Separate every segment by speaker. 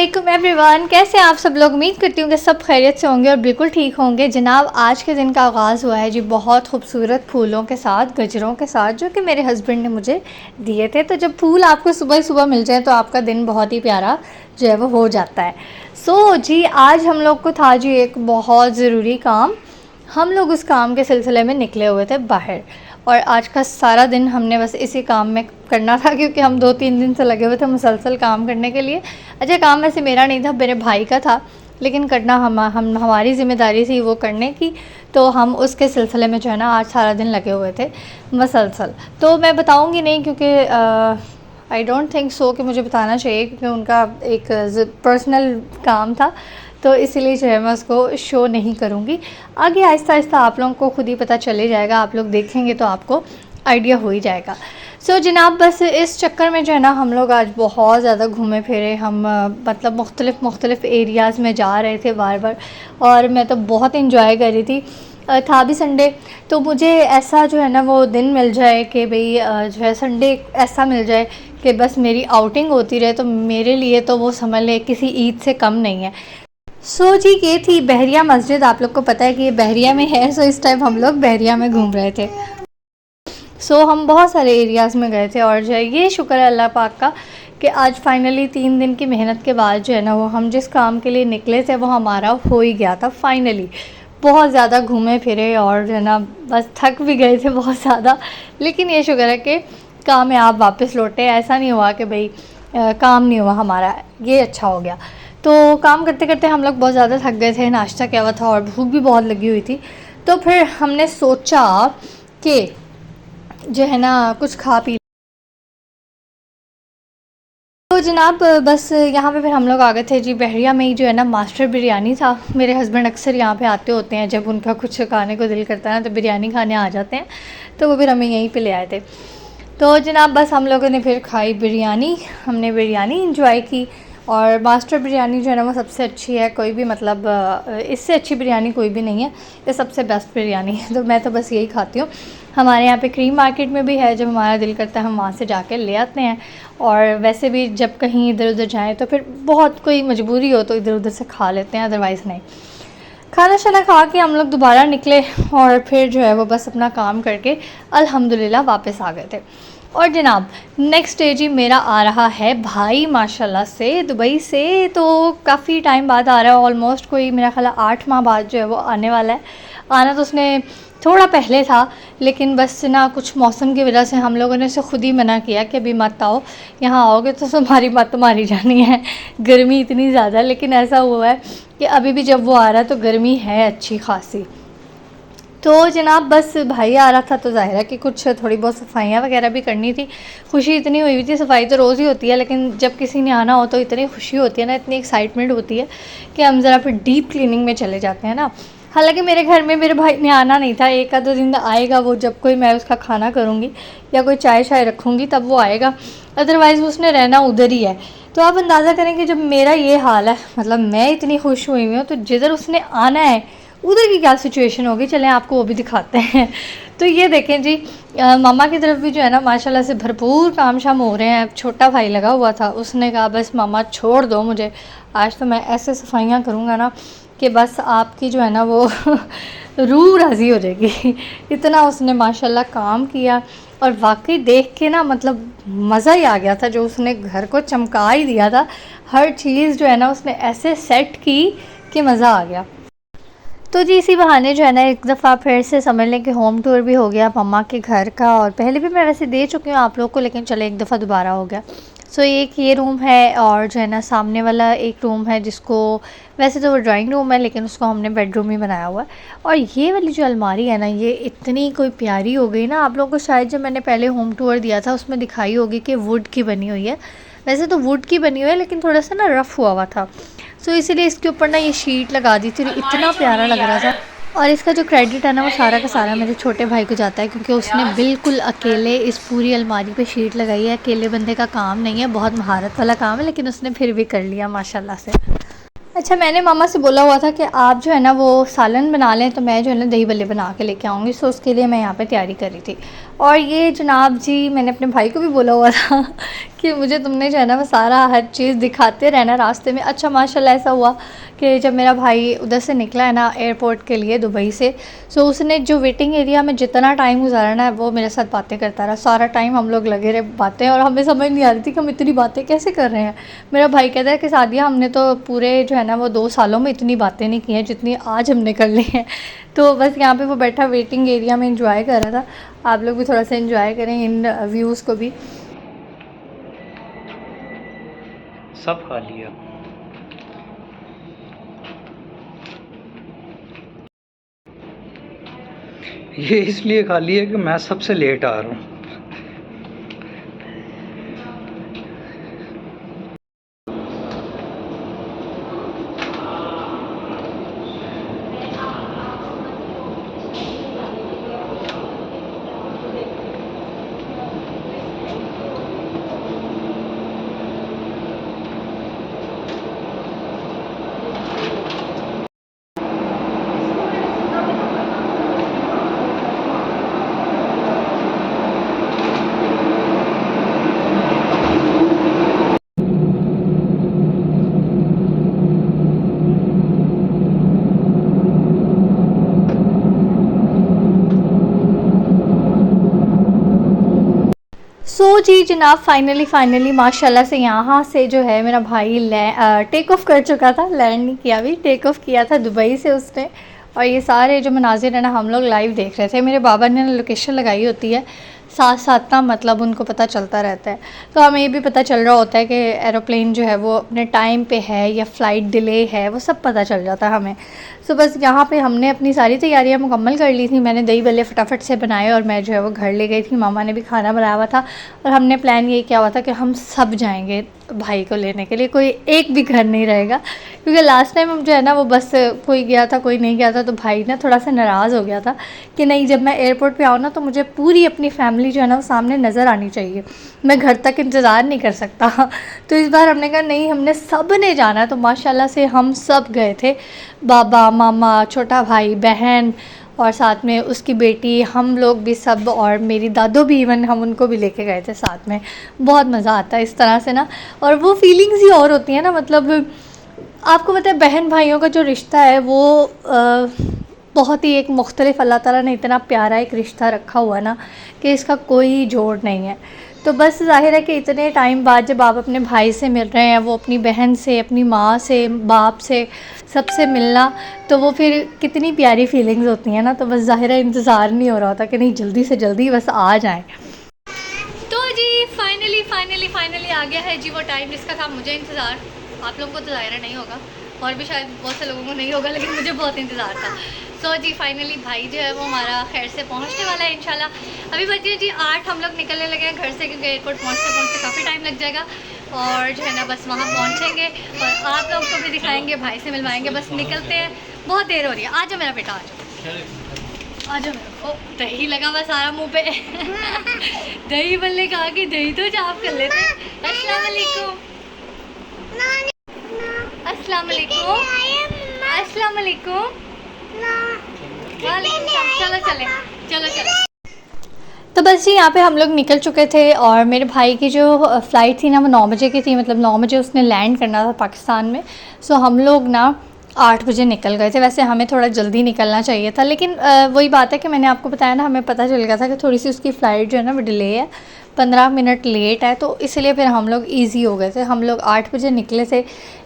Speaker 1: वालेकुम एवरीवन, कैसे हैं आप सब लोग। उम्मीद करती हूँ कि सब खैरियत से होंगे और बिल्कुल ठीक होंगे। जनाब, आज के दिन का आगाज़ हुआ है जी बहुत खूबसूरत फूलों के साथ, गजरों के साथ, जो कि मेरे हस्बैंड ने मुझे दिए थे। तो जब फूल आपको सुबह सुबह मिल जाए तो आपका दिन बहुत ही प्यारा जो है वो हो जाता है। जी आज हम लोग को था जी एक बहुत ज़रूरी काम। हम लोग उस काम के सिलसिले में निकले हुए थे बाहर, और आज का सारा दिन हमने बस इसी काम में करना था, क्योंकि हम 2-3 दिन से लगे हुए थे मुसलसल काम करने के लिए। अच्छा, काम वैसे मेरा नहीं था, मेरे भाई का था, लेकिन करना हमारी ज़िम्मेदारी थी वो करने की। तो हम उसके सिलसिले में जो है ना आज सारा दिन लगे हुए थे मुसलसल। तो मैं बताऊंगी नहीं, क्योंकि आई डोंट थिंक सो कि मुझे बताना चाहिए, क्योंकि उनका एक पर्सनल काम था। तो इसीलिए जो है मैं उसको शो नहीं करूँगी। आगे आहिस्ता आहिस्ता आप लोगों को खुद ही पता चले जाएगा, आप लोग देखेंगे तो आपको आइडिया हो ही जाएगा। जनाब, बस इस चक्कर में जो है ना हम लोग आज बहुत ज़्यादा घूमे फिरे। हम मतलब मुख्तलिफ़ एरियाज़ में जा रहे थे बार बार, और मैं तो बहुत इन्जॉय कर रही थी। था भी संडे, तो मुझे ऐसा जो है ना वो दिन मिल जाए कि भाई जो है संडे ऐसा मिल जाए कि बस मेरी आउटिंग होती रहे, तो मेरे लिए तो वो समझ ले किसी ईद से कम नहीं है। जी ये थी बहरिया मस्जिद। आप लोग को पता है कि ये बहरिया में है, इस टाइम हम लोग बहरिया में घूम रहे थे। हम बहुत सारे एरियाज़ में गए थे, और जो है ये शुक्र है अल्लाह पाक का कि आज फाइनली 3 दिन की मेहनत के बाद जो है ना वो हम जिस काम के लिए निकले थे वो हमारा हो ही गया था फाइनली। बहुत ज़्यादा घूमे फिरे और जो है ना बस थक भी गए थे बहुत ज़्यादा, लेकिन ये शुक्र है कि कामयाब वापस लौटे। ऐसा नहीं हुआ कि भाई काम नहीं हुआ हमारा, ये अच्छा हो गया। तो काम करते करते हम लोग बहुत ज़्यादा थक गए थे, नाश्ता किया हुआ था और भूख भी बहुत लगी हुई थी। तो फिर हमने सोचा कि जो है ना कुछ खा पी। तो जनाब बस यहाँ पे फिर हम लोग आ गए थे जी बहरिया में ही, जो है ना मास्टर बिरयानी था। मेरे हस्बैंड अक्सर यहाँ पे आते होते हैं, जब उनका कुछ खाने को दिल करता है ना तो बिरयानी खाने आ जाते हैं, तो वो फिर हमें यहीं पे ले आए थे। तो जनाब बस हम लोगों ने फिर खाई बिरयानी, हमने बिरयानी इंजॉय की। और मास्टर बिरयानी जो है ना वो सबसे अच्छी है, कोई भी मतलब इससे अच्छी बिरयानी कोई भी नहीं है, ये सबसे बेस्ट बिरयानी है। तो मैं तो बस यही खाती हूँ। हमारे यहाँ पे क्रीम मार्केट में भी है, जब हमारा दिल करता है हम वहाँ से जाके ले आते हैं। और वैसे भी जब कहीं इधर उधर जाएँ तो फिर बहुत कोई मजबूरी हो तो इधर उधर से खा लेते हैं, अदरवाइज़ नहीं। खाना शाना खा के हम लोग दोबारा निकले, और फिर जो है वो बस अपना काम करके अल्हम्दुलिल्लाह वापस आ गए थे। और जनाब नेक्स्ट डे जी मेरा आ रहा है भाई माशाल्लाह से दुबई से। तो काफ़ी टाइम बाद आ रहा है, ऑलमोस्ट कोई मेरा ख्याल 8 माह बाद जो है वो आने वाला है। आना तो उसने थोड़ा पहले था, लेकिन बस ना कुछ मौसम की वजह से हम लोगों ने उसे खुद ही मना किया कि अभी मत आओ, यहाँ आओगे तो तुम्हारी मत मारी जानी है, गर्मी इतनी ज़्यादा। लेकिन ऐसा हुआ है कि अभी भी जब वो आ रहा है तो गर्मी है अच्छी खासी। तो जनाब बस भाई आ रहा था तो ज़ाहिर है कि कुछ थोड़ी बहुत सफाइयाँ वगैरह भी करनी थी। खुशी इतनी हुई हुई थी, सफाई तो रोज़ ही होती है, लेकिन जब किसी ने आना हो तो इतनी खुशी होती है ना, इतनी एक्साइटमेंट होती है कि हम ज़रा फिर डीप क्लीनिंग में चले जाते हैं ना। हालांकि मेरे घर में मेरे भाई ने आना नहीं था, एक आधा दिन आएगा वो, जब कोई मैं उसका खाना करूँगी या कोई चाय शाय रखूँगी तब वो आएगा, अदरवाइज़ उसने रहना उधर ही है। तो आप अंदाज़ा करें कि जब मेरा ये हाल है, मतलब मैं इतनी खुश हुई हूँ, तो जिधर उसने आना है उधर की क्या सिचुएशन होगी, चलें आपको वो भी दिखाते हैं। तो ये देखें जी, मामा की तरफ भी जो है ना माशाल्लाह से भरपूर काम शाम हो रहे हैं। छोटा भाई लगा हुआ था, उसने कहा बस मामा छोड़ दो मुझे, आज तो मैं ऐसे सफाइयाँ करूँगा ना कि बस आपकी जो है ना वो रूह राज़ी हो जाएगी। इतना उसने माशाल्लाह काम किया, और वाकई देख के ना मतलब मज़ा ही आ गया था। जो उसने घर को चमका ही दिया था, हर चीज़ जो है ना उसने ऐसे सेट की कि मज़ा आ गया। तो जी इसी बहाने जो है ना एक दफ़ा फिर से समझ लें कि होम टूर भी हो गया मम्मा के घर का, और पहले भी मैं वैसे दे चुकी हूँ आप लोग को, लेकिन चले एक दफ़ा दोबारा हो गया। एक ये रूम है, और जो है ना सामने वाला एक रूम है जिसको वैसे तो वो ड्राइंग रूम है, लेकिन उसको हमने बेडरूम ही बनाया हुआ है। और ये वाली जो अलमारी है ना, ये इतनी कोई प्यारी हो गई ना। आप लोगों को शायद जब मैंने पहले होम टूर दिया था उसमें दिखाई होगी कि वुड की बनी हुई है। वैसे तो वुड की बनी हुई है, लेकिन थोड़ा सा ना रफ़ हुआ हुआ था, इसीलिए इसके ऊपर ना ये शीट लगा दी थी, इतना प्यारा लग रहा था। और इसका जो क्रेडिट है ना वो सारा का सारा मेरे छोटे भाई को जाता है, क्योंकि उसने बिल्कुल अकेले इस पूरी अलमारी पे शीट लगाई है। अकेले बंदे का काम नहीं है, बहुत महारत वाला काम है, लेकिन उसने फिर भी कर लिया माशाल्लाह से। अच्छा, मैंने मामा से बोला हुआ था कि आप जो है ना वो सालन बना लें, तो मैं जो है ना दही बल्ले बना के लेके आऊँगी। सो उसके लिए मैं यहाँ पे तैयारी कर रही थी। और ये जनाब जी, मैंने अपने भाई को भी बोला हुआ था कि मुझे तुमने जो है ना वो सारा हर चीज़ दिखाते रहना रास्ते में। अच्छा माशाल्लाह ऐसा हुआ कि जब मेरा भाई उधर से निकला है ना एयरपोर्ट के लिए दुबई से, सो उसने जो वेटिंग एरिया में जितना टाइम गुजारना है वो मेरे साथ बातें करता रहा। सारा टाइम हम लोग लगे रहे बातें, और हमें समझ नहीं आ रही थी कि हम इतनी बातें कैसे कर रहे हैं। मेरा भाई कहता है कि सादिया, हमने तो पूरे जो है ना वो 2 सालों में इतनी बातें नहीं की हैं जितनी आज हमने कर ली हैं। तो बस यहाँ पे वो बैठा वेटिंग एरिया में एंजॉय कर रहा था। आप लोग भी थोड़ा सा एंजॉय करें इन व्यूज़ को भी।
Speaker 2: सब खा लिया। ये इसलिए खा लिया कि मैं सबसे लेट आ रहा हूँ।
Speaker 1: सो जी जनाब, फाइनली माशाल्लाह से यहाँ से जो है मेरा भाई टेक ऑफ़ कर चुका था। लैंड नहीं किया, अभी टेक ऑफ़ किया था दुबई से उसने। और ये सारे जो मनाजिर है ना हम लोग लाइव देख रहे थे। मेरे बाबा ने लोकेशन लगाई होती है साथ साथ ना, मतलब उनको पता चलता रहता है। तो हमें ये भी पता चल रहा होता है कि एरोप्लेन जो है वो अपने टाइम पे है या फ़्लाइट डिले है, वो सब पता चल जाता है हमें। सो बस यहाँ पे हमने अपनी सारी तैयारियाँ मुकम्मल कर ली थी। मैंने दही बल्ले फटाफट से बनाए और मैं जो है वो घर ले गई थी। मामा ने भी खाना बनाया हुआ था और हमने प्लान ये किया हुआ था कि हम सब जाएंगे भाई को लेने के लिए, कोई एक भी घर नहीं रहेगा। क्योंकि लास्ट टाइम हम जो है ना वो बस कोई गया था कोई नहीं गया था, तो भाई ना थोड़ा सा नाराज़ हो गया था कि नहीं, जब मैं एयरपोर्ट पे आऊँ ना तो मुझे पूरी अपनी फैमिली जो है ना वो सामने नज़र आनी चाहिए, मैं घर तक इंतज़ार नहीं कर सकता। तो इस बार हमने कहा नहीं, हमने सब ने जाना है। तो माशाल्लाह से हम सब गए थे, बाबा मामा छोटा भाई बहन और साथ में उसकी बेटी, हम लोग भी सब, और मेरी दादो भी, इवन हम उनको भी लेके गए थे साथ में। बहुत मज़ा आता है इस तरह से ना, और वो फीलिंग्स ही और होती हैं ना। मतलब आपको पता है बहन भाइयों का जो रिश्ता है वो बहुत ही एक मुख्तलिफ, अल्लाह ताला ने इतना प्यारा एक रिश्ता रखा हुआ ना कि इसका कोई जोड़ नहीं है। तो बस ज़ाहिर है कि इतने टाइम बाद जब आप अपने भाई से मिल रहे हैं, वो अपनी बहन से, अपनी माँ से, बाप से, सबसे मिलना, तो वो फिर कितनी प्यारी फीलिंग्स होती हैं ना। तो बस ज़ाहिर है इंतज़ार नहीं हो रहा था कि नहीं जल्दी से जल्दी बस आ जाएं। तो जी फाइनली आ गया है जी वो टाइम जिसका था मुझे इंतज़ार। आप लोगों को तो ज़ाहिर नहीं होगा और भी शायद बहुत से लोगों को नहीं होगा, लेकिन मुझे बहुत इंतज़ार था। सो जी फाइनली भाई जो है वो हमारा खैर से पहुंचने वाला है इंशाल्लाह। अभी बजे जी 8, हम लोग निकलने लगे हैं घर से, क्योंकि एयरपोर्ट पहुंचते काफ़ी टाइम लग जाएगा। और जो है ना बस वहाँ पहुँचेंगे और आप लोग को भी दिखाएंगे, भाई से मिलवाएंगे। बस निकलते हैं, बहुत देर हो रही है। आ जाओ मेरा बेटा, आ जाओ मेरा। ओ दही लगा हुआ सारा मुँह पे दही बल्ले खा के दही तो चाप कर लेते हैं। अस्सलाम वालेकुम, अस्सलाम वालेकुम, अस्सलाम वालेकुम, वालेकुम सलाम। चलो चलो। तो बस जी यहाँ पे हम लोग निकल चुके थे और मेरे भाई की जो फ़्लाइट थी ना वो 9 बजे की थी, मतलब 9 बजे उसने लैंड करना था पाकिस्तान में। सो हम लोग ना 8 बजे निकल गए थे। वैसे हमें थोड़ा जल्दी निकलना चाहिए था, लेकिन वही बात है कि मैंने आपको बताया ना, हमें पता चल गया था कि थोड़ी सी उसकी फ़्लाइट जो है ना वो डिले है, 15 मिनट लेट है। तो इसलिए फिर हम लोग ईज़ी हो गए थे। हम लोग 8 बजे निकले थे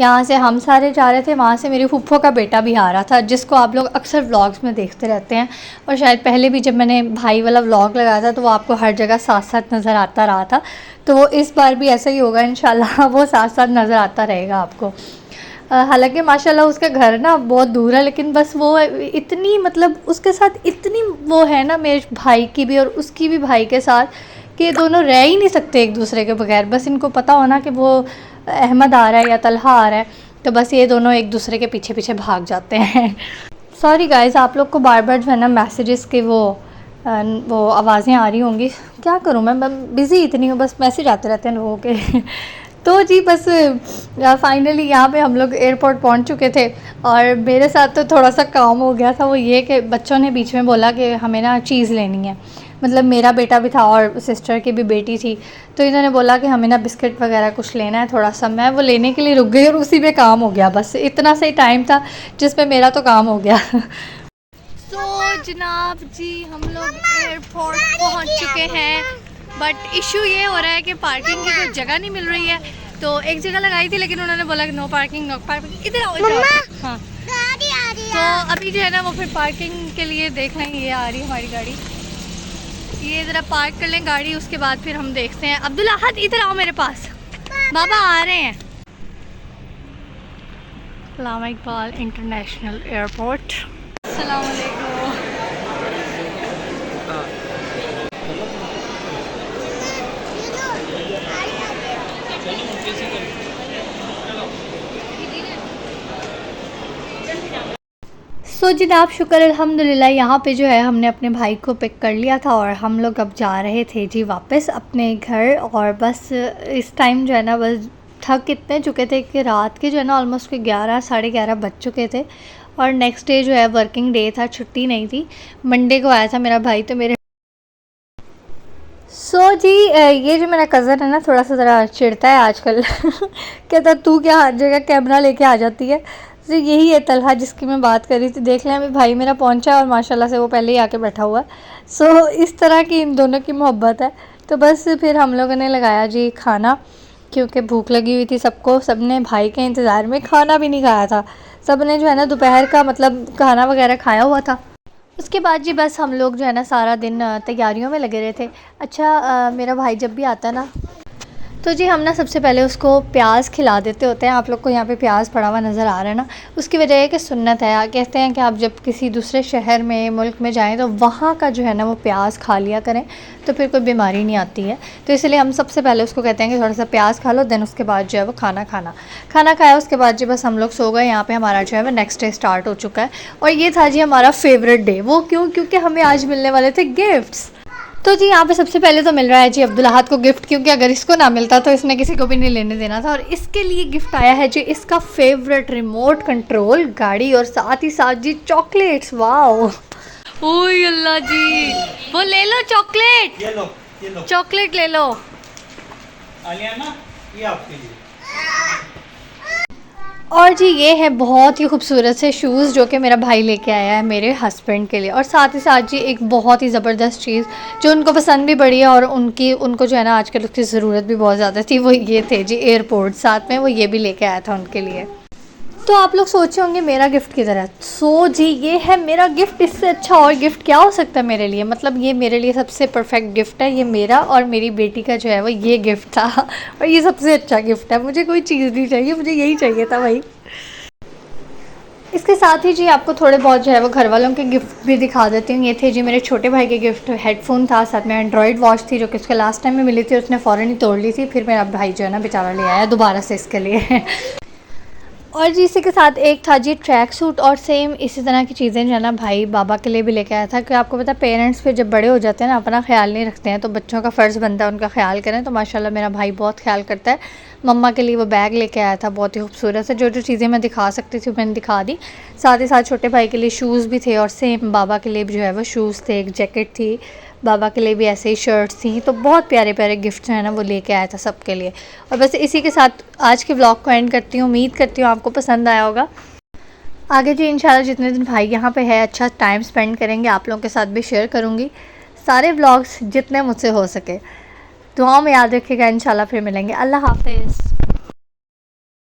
Speaker 1: यहाँ से, हम सारे जा रहे थे। वहाँ से मेरी फूफो का बेटा भी आ रहा था, जिसको आप लोग अक्सर व्लॉग्स में देखते रहते हैं, और शायद पहले भी जब मैंने भाई वाला व्लॉग लगाया था तो वो आपको हर जगह साथ साथ नज़र आता रहा था। तो वो इस बार भी ऐसा ही होगा इंशाल्लाह, वो साथ साथ नज़र आता रहेगा आपको। हालांकि माशाल्लाह उसका घर ना बहुत दूर है, लेकिन बस वो इतनी, मतलब उसके साथ इतनी वो है ना मेरे भाई की भी और उसकी भी भाई के साथ, कि ये दोनों रह ही नहीं सकते एक दूसरे के बगैर। बस इनको पता होना कि वो अहमद आ रहा है या तलहा आ रहा है, तो बस ये दोनों एक दूसरे के पीछे पीछे भाग जाते हैं। सॉरी गाइस, आप लोग को बार बार जो है ना मैसेजेस के वो आवाज़ें आ रही होंगी। क्या करूँ मैं बिज़ी इतनी हूँ, बस मैसेज आते रहते हैं लोगों के तो जी बस फाइनली यहाँ पे हम लोग एयरपोर्ट पहुँच चुके थे और मेरे साथ तो थोड़ा सा काम हो गया था। वो ये कि बच्चों ने बीच में बोला कि हमें ना चीज़ लेनी है, मतलब मेरा बेटा भी था और सिस्टर की भी बेटी थी, तो इन्होंने बोला कि हमें ना बिस्किट वगैरह कुछ लेना है थोड़ा सा। मैं वो लेने के लिए रुक गई और उसी पे काम हो गया। बस इतना सही टाइम था जिसमें मेरा तो काम हो गया। तो जनाब जी हम लोग एयरपोर्ट पहुंच चुके हैं, बट इशू ये हो रहा है कि पार्किंग की कोई जगह नहीं मिल रही है। तो एक जगह लगाई थी लेकिन उन्होंने बोला कि नो पार्किंग। इधर आओ, इधर आओ। हाँ,
Speaker 3: गाड़ी आ रही है।
Speaker 1: तो अभी जो है ना वो फिर पार्किंग के लिए देख लेंगे। ये आ रही है हमारी गाड़ी, ये ज़रा पार्क कर लें गाड़ी, उसके बाद फिर हम देखते हैं। अब्दुल्ला हद इधर आओ मेरे पास, बाबा आ रहे हैं। अल्लामा इकबाल इंटरनेशनल एयरपोर्ट। अस्सलाम वालेकुम। सो जनाब शुक्र अल्हम्दुलिल्लाह, यहाँ पे जो है हमने अपने भाई को पिक कर लिया था और हम लोग अब जा रहे थे जी वापस अपने घर। और बस इस टाइम जो है ना बस थक इतने चुके थे कि रात के जो है ना ऑलमोस्ट 11 साढ़े 11 बज चुके थे। और नेक्स्ट डे जो है वर्किंग डे था, छुट्टी नहीं थी। मंडे को आया था मेरा भाई, तो मेरे सो जी ये जो मेरा कज़न है ना थोड़ा सा ज़रा चिढ़ता है आजकल। कहता तू क्या हर जगह कैमरा लेके आ जाती है। तो यही है तलहा जिसकी मैं बात कर रही थी। देख लें अभी भाई मेरा पहुंचा और माशाल्लाह से वो पहले ही आके बैठा हुआ है। सो इस तरह की इन दोनों की मोहब्बत है। तो बस फिर हम लोगों ने लगाया जी खाना, क्योंकि भूख लगी हुई थी सबको। सब ने भाई के इंतज़ार में खाना भी नहीं खाया था। सब ने जो है ना दोपहर का मतलब खाना वगैरह खाया हुआ था। उसके बाद जी बस हम लोग जो है ना सारा दिन तैयारियों में लगे रहे थे। अच्छा मेरा भाई जब भी आता है ना तो जी हम ना सबसे पहले उसको प्याज खिला देते होते हैं। आप लोग को यहाँ पे प्याज पड़ा हुआ नज़र आ रहा है ना, उसकी वजह है कि सुन्नत है। कहते हैं कि आप जब किसी दूसरे शहर में मुल्क में जाएं तो वहाँ का जो है ना वो प्याज खा लिया करें, तो फिर कोई बीमारी नहीं आती है। तो इसलिए हम सबसे पहले उसको कहते हैं कि थोड़ा सा प्याज खा लो, देन उसके बाद जो है वो खाना खाया। उसके बाद जी बस हम लोग सो गए। यहाँ पर हमारा जो है वो नेक्स्ट डे स्टार्ट हो चुका है। और ये था जी हमारा फेवरेट डे। वो क्योंकि हमें आज मिलने वाले थे गिफ्ट्स। तो जी यहाँ पे सबसे पहले तो मिल रहा है जी अब्दुल्लाहत को गिफ्ट, क्योंकि अगर इसको ना मिलता तो इसने किसी को भी नहीं लेने देना था। और इसके लिए गिफ्ट आया है जी इसका फेवरेट रिमोट कंट्रोल गाड़ी और साथ ही साथ जी चॉकलेट्स। वाओ ओए अल्लाह जी, वो ले लो चॉकलेट,
Speaker 2: ये लो
Speaker 1: चॉकलेट ले लो।
Speaker 2: आलियाना, ये आपके लिए।
Speaker 1: और जी ये है बहुत ही खूबसूरत से शूज़ जो कि मेरा भाई लेके आया है मेरे हस्बैंड के लिए। और साथ ही साथ जी एक बहुत ही ज़बरदस्त चीज़ जो उनको पसंद भी पड़ी है और उनको जो है ना आजकल उसकी ज़रूरत भी बहुत ज़्यादा थी, वो ये थे जी एयरपोर्ट। साथ में वो ये भी लेके आया था उनके लिए। तो आप लोग सोचे होंगे मेरा गिफ्ट किधर है। सो जी ये है मेरा गिफ्ट। इससे अच्छा और गिफ्ट क्या हो सकता है मेरे लिए। मतलब ये मेरे लिए सबसे परफेक्ट गिफ्ट है। ये मेरा और मेरी बेटी का जो है वो ये गिफ्ट था और ये सबसे अच्छा गिफ्ट है। मुझे कोई चीज़ नहीं चाहिए, मुझे यही चाहिए था भाई। इसके साथ ही जी आपको थोड़े बहुत जो है वो घर वालों के गिफ्ट भी दिखा देती हूँ। ये थे जी मेरे छोटे भाई के गिफ्ट। हेडफोन था, साथ में एंड्रॉयड वॉच थी जो कि उसके लास्ट टाइम में मिली थी, उसने फ़ौरन ही तोड़ ली थी। फिर मेरा भाई जो है ना बेचारा ले आया दोबारा से इसके लिए। और जी इसी के साथ एक था जी ट्रैक सूट। और सेम इसी तरह की चीज़ें जो है ना भाई बाबा के लिए भी लेके आया था। क्योंकि आपको पता है पेरेंट्स फिर जब बड़े हो जाते हैं ना अपना ख्याल नहीं रखते हैं, तो बच्चों का फ़र्ज़ बनता है उनका ख्याल करें। तो माशाल्लाह मेरा भाई बहुत ख्याल करता है। मम्मा के लिए वो बैग लेके आया था बहुत ही खूबसूरत से। जो चीज़ें मैं दिखा सकती थी मैंने दिखा दी। साथ ही साथ छोटे भाई के लिए शूज़ भी थे और सेम बाबा के लिए भी जो है वो शूज़ थे, एक जैकेट थी, बाबा के लिए भी ऐसे ही शर्ट्स थी। तो बहुत प्यारे प्यारे गिफ्ट जो है ना वो लेके आया था सबके लिए। और बस इसी के साथ आज के व्लॉग को एंड करती हूँ। उम्मीद करती हूँ आपको पसंद आया होगा। आगे जी इंशाल्लाह जितने दिन भाई यहाँ पे है अच्छा टाइम स्पेंड करेंगे, आप लोगों के साथ भी शेयर करूँगी सारे व्लॉग्स जितने मुझसे हो सके। दुआओं में याद रखिएगा। इंशाल्लाह फिर मिलेंगे। अल्लाह हाफ़िज़।